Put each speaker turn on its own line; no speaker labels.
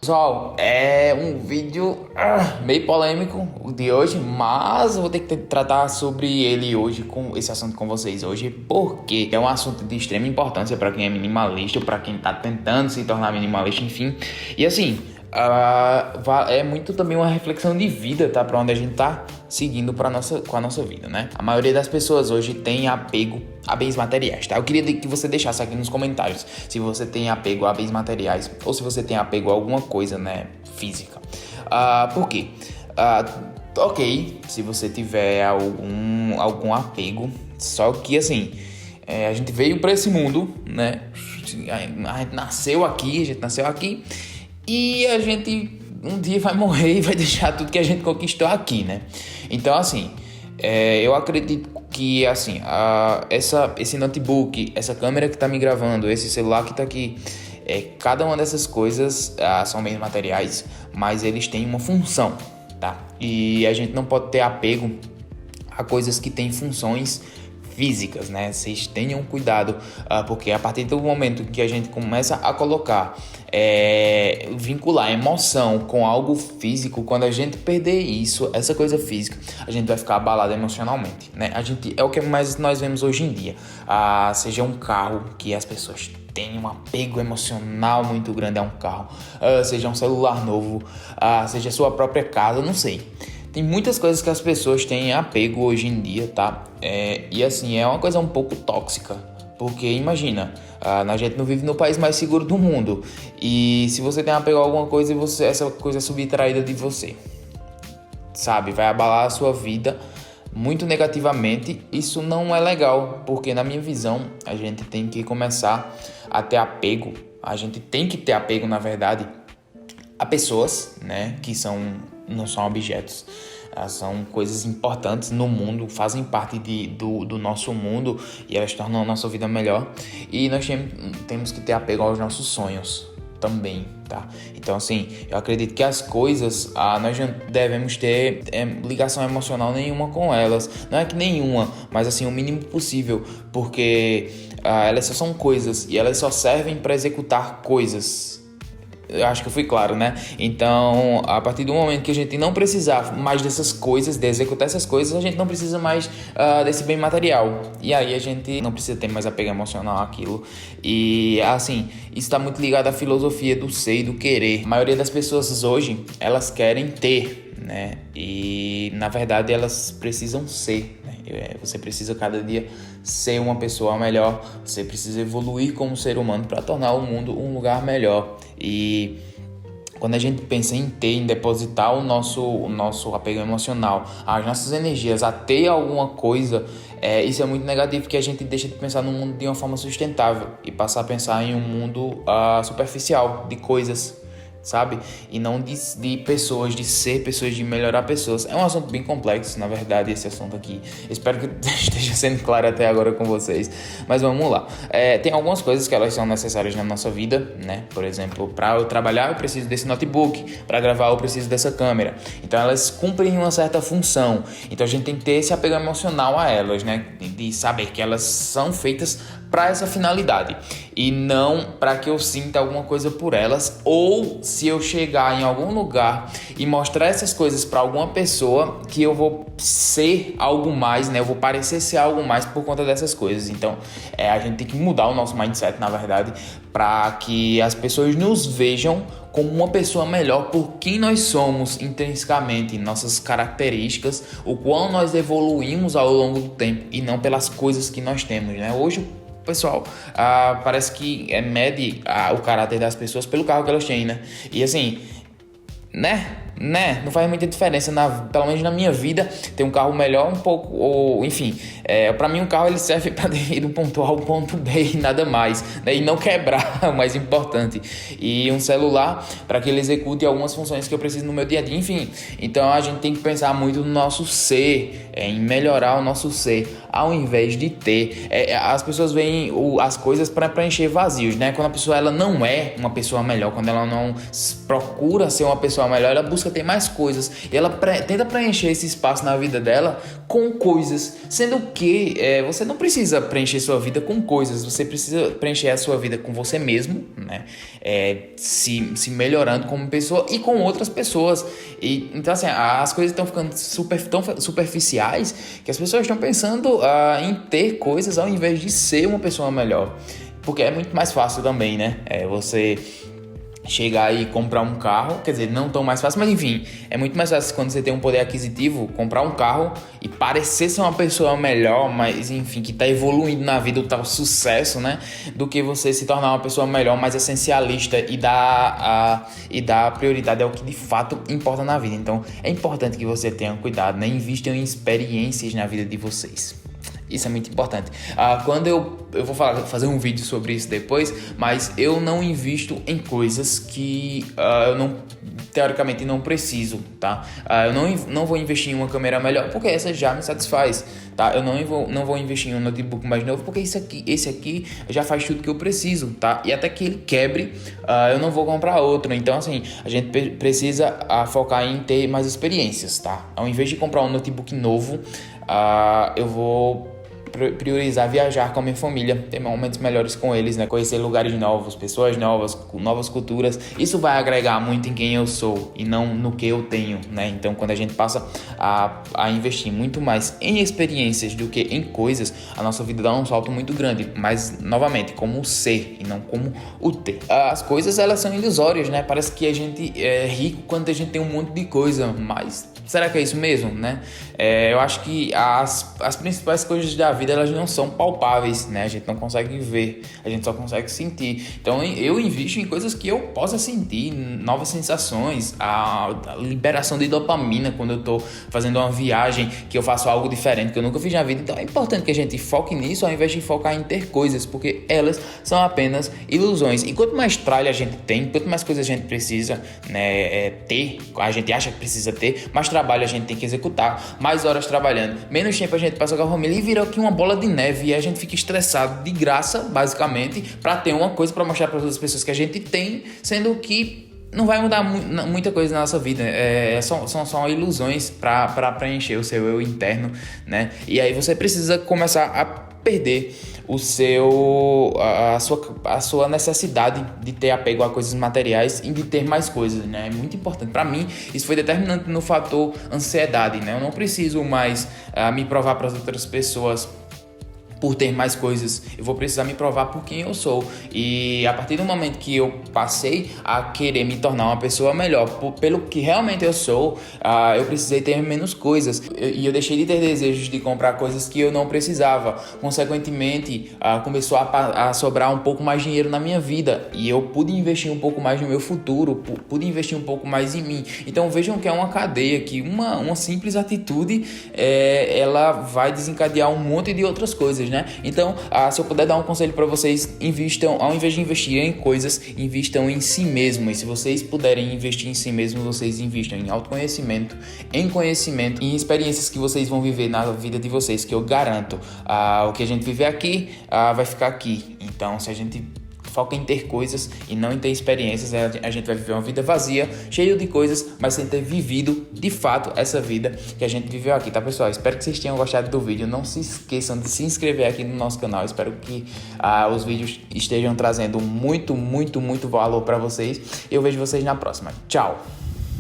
Pessoal, é um vídeo meio polêmico o de hoje, mas eu vou ter que tratar sobre ele hoje, com esse assunto com vocês hoje, porque é um assunto de extrema importância para quem é minimalista, para quem tá tentando se tornar minimalista, enfim. E assim, é muito também uma reflexão de vida, tá? Para onde a gente tá seguindo com a nossa vida, né? A maioria das pessoas hoje tem apego a bens materiais, tá? Eu queria que você deixasse aqui nos comentários se você tem apego a bens materiais ou se você tem apego a alguma coisa, né, física. Por quê? Ok, se você tiver algum apego, só que assim, a gente veio para esse mundo, né? A gente nasceu aqui e a gente um dia vai morrer e vai deixar tudo que a gente conquistou aqui, né? Então, assim, eu acredito que, assim, esse notebook, essa câmera que tá me gravando, esse celular que tá aqui, cada uma dessas coisas são bens materiais, mas eles têm uma função, tá? E a gente não pode ter apego a coisas que têm funções físicas, né? Vocês tenham cuidado, porque a partir do momento que a gente começa a colocar, vincular emoção com algo físico, quando a gente perder isso, essa coisa física, a gente vai ficar abalado emocionalmente, né? É o que mais nós vemos hoje em dia, seja um carro que as pessoas têm um apego emocional muito grande a um carro, seja um celular novo, seja a sua própria casa, não sei. Tem muitas coisas que as pessoas têm apego hoje em dia, tá? E assim, é uma coisa um pouco tóxica. Porque imagina, a gente não vive no país mais seguro do mundo. E se você tem apego a alguma coisa e essa coisa é subtraída de você, sabe? Vai abalar a sua vida muito negativamente. Isso não é legal, porque na minha visão, a gente tem que começar a ter apego. A gente tem que ter apego, na verdade, a pessoas, né? Que não são objetos, são coisas importantes no mundo, fazem parte do nosso mundo e elas tornam a nossa vida melhor. E nós temos que ter apego aos nossos sonhos também, tá? Então, assim, eu acredito que as coisas, nós não devemos ter ligação emocional nenhuma com elas. Não é que nenhuma, mas assim, o mínimo possível, porque elas só são coisas e elas só servem para executar coisas. Eu acho que eu fui claro, né? Então, a partir do momento que a gente não precisar mais dessas coisas, de executar essas coisas, a gente não precisa mais desse bem material. E aí a gente não precisa ter mais apego emocional àquilo. E, assim, isso está muito ligado à filosofia do ser e do querer. A maioria das pessoas hoje, elas querem ter, né? E, na verdade, elas precisam ser, né? Você precisa cada dia ser uma pessoa melhor. Você precisa evoluir como ser humano para tornar o mundo um lugar melhor. E quando a gente pensa em depositar o nosso apego emocional, as nossas energias a ter alguma coisa, isso é muito negativo, porque a gente deixa de pensar no mundo de uma forma sustentável e passa a pensar em um mundo superficial, de coisas, sabe? E não de pessoas, de ser pessoas, de melhorar pessoas. É um assunto bem complexo, na verdade, esse assunto aqui. Espero que esteja sendo claro até agora com vocês. Mas vamos lá. Tem algumas coisas que elas são necessárias na nossa vida, né? Por exemplo, para eu trabalhar, eu preciso desse notebook. Para gravar, eu preciso dessa câmera. Então, elas cumprem uma certa função. Então, a gente tem que ter esse apego emocional a elas, né? De saber que elas são feitas para essa finalidade e não para que eu sinta alguma coisa por elas, ou se eu chegar em algum lugar e mostrar essas coisas para alguma pessoa, que eu vou ser algo mais, né? Eu vou parecer ser algo mais por conta dessas coisas. Então, a gente tem que mudar o nosso mindset, na verdade, para que as pessoas nos vejam como uma pessoa melhor por quem nós somos intrinsecamente, nossas características, o quão nós evoluímos ao longo do tempo e não pelas coisas que nós temos, né? Hoje, pessoal, parece que mede o caráter das pessoas pelo carro que elas têm, né? E assim, né? Não faz muita diferença, pelo menos na minha vida, ter um carro melhor um pouco, ou enfim, para mim um carro ele serve para ir do ponto A ao ponto B e nada mais, né? E não quebrar, é o mais importante. E um celular para que ele execute algumas funções que eu preciso no meu dia a dia, enfim. Então a gente tem que pensar muito no nosso ser, em melhorar o nosso ser, ao invés de ter. As pessoas veem as coisas para preencher vazios, né? Quando a pessoa ela não é uma pessoa melhor, quando ela não procura ser uma pessoa melhor, ela busca pessoa tem mais coisas e ela tenta preencher esse espaço na vida dela com coisas, sendo que você não precisa preencher sua vida com coisas, você precisa preencher a sua vida com você mesmo, né? Se melhorando como pessoa e com outras pessoas. Então assim, as coisas estão ficando tão superficiais que as pessoas estão pensando em ter coisas ao invés de ser uma pessoa melhor, porque é muito mais fácil também, né? Você chegar e comprar um carro, quer dizer, não tão mais fácil, mas enfim, é muito mais fácil quando você tem um poder aquisitivo, comprar um carro e parecer ser uma pessoa melhor, mas enfim, que tá evoluindo na vida, o tal sucesso, né, do que você se tornar uma pessoa melhor, mais essencialista e dar prioridade ao que de fato importa na vida. Então, é importante que você tenha cuidado, né, invistam em experiências na vida de vocês. Isso é muito importante. Quando eu vou fazer um vídeo sobre isso depois, mas eu não invisto em coisas que eu teoricamente não preciso, tá? Eu não vou investir em uma câmera melhor porque essa já me satisfaz, tá? Eu não vou investir em um notebook mais novo porque esse aqui já faz tudo que eu preciso, tá? E até que ele quebre, eu não vou comprar outro. Então, assim, a gente precisa focar em ter mais experiências, tá? Ao invés de comprar um notebook novo, eu vou priorizar viajar com a minha família, ter momentos melhores com eles, né? Conhecer lugares novos, pessoas novas, novas culturas. Isso vai agregar muito em quem eu sou e não no que eu tenho, né? Então, quando a gente passa a investir muito mais em experiências do que em coisas, a nossa vida dá um salto muito grande. Mas, novamente, como o ser e não como o ter. As coisas, elas são ilusórias, né? Parece que a gente é rico quando a gente tem um monte de coisa, mas será que é isso mesmo, né? Eu acho que as principais coisas da vida, elas não são palpáveis, né? A gente não consegue ver, a gente só consegue sentir. Então eu invisto em coisas que eu possa sentir, novas sensações, a liberação de dopamina quando eu tô fazendo uma viagem, que eu faço algo diferente que eu nunca fiz na vida. Então é importante que a gente foque nisso ao invés de focar em ter coisas, porque elas são apenas ilusões. E quanto mais tralha a gente tem, quanto mais coisas a gente precisa, né, ter, a gente acha que precisa ter, mais trabalho a gente tem que executar, mais horas trabalhando, menos tempo a gente passa com a família e vira aqui uma bola de neve e a gente fica estressado de graça, basicamente, para ter uma coisa para mostrar para outras pessoas que a gente tem, sendo que não vai mudar muita coisa na nossa vida. São só ilusões para preencher o seu eu interno, né? E aí você precisa começar a perder a sua necessidade de ter apego a coisas materiais e de ter mais coisas, né? É muito importante. Para mim, isso foi determinante no fator ansiedade, né? Eu não preciso mais me provar para as outras pessoas por ter mais coisas, eu vou precisar me provar por quem eu sou. E a partir do momento que eu passei a querer me tornar uma pessoa melhor pelo que realmente eu sou, eu precisei ter menos coisas e eu deixei de ter desejos de comprar coisas que eu não precisava. Consequentemente, começou a sobrar um pouco mais dinheiro na minha vida e eu pude investir um pouco mais no meu futuro, pude investir um pouco mais em mim. Então vejam que é uma cadeia, que uma simples atitude ela vai desencadear um monte de outras coisas, né? Então, se eu puder dar um conselho para vocês, invistam, ao invés de investir em coisas, invistam em si mesmo. E se vocês puderem investir em si mesmo, vocês investam em autoconhecimento, em conhecimento, em experiências que vocês vão viver na vida de vocês, que eu garanto, o que a gente viver aqui, vai ficar aqui. Então, se a gente foca em ter coisas e não em ter experiências, a gente vai viver uma vida vazia, cheia de coisas, mas sem ter vivido de fato essa vida que a gente viveu aqui, tá, pessoal? Espero que vocês tenham gostado do vídeo. Não se esqueçam de se inscrever aqui no nosso canal. Espero que os vídeos estejam trazendo muito valor para vocês. Eu vejo vocês na próxima. Tchau!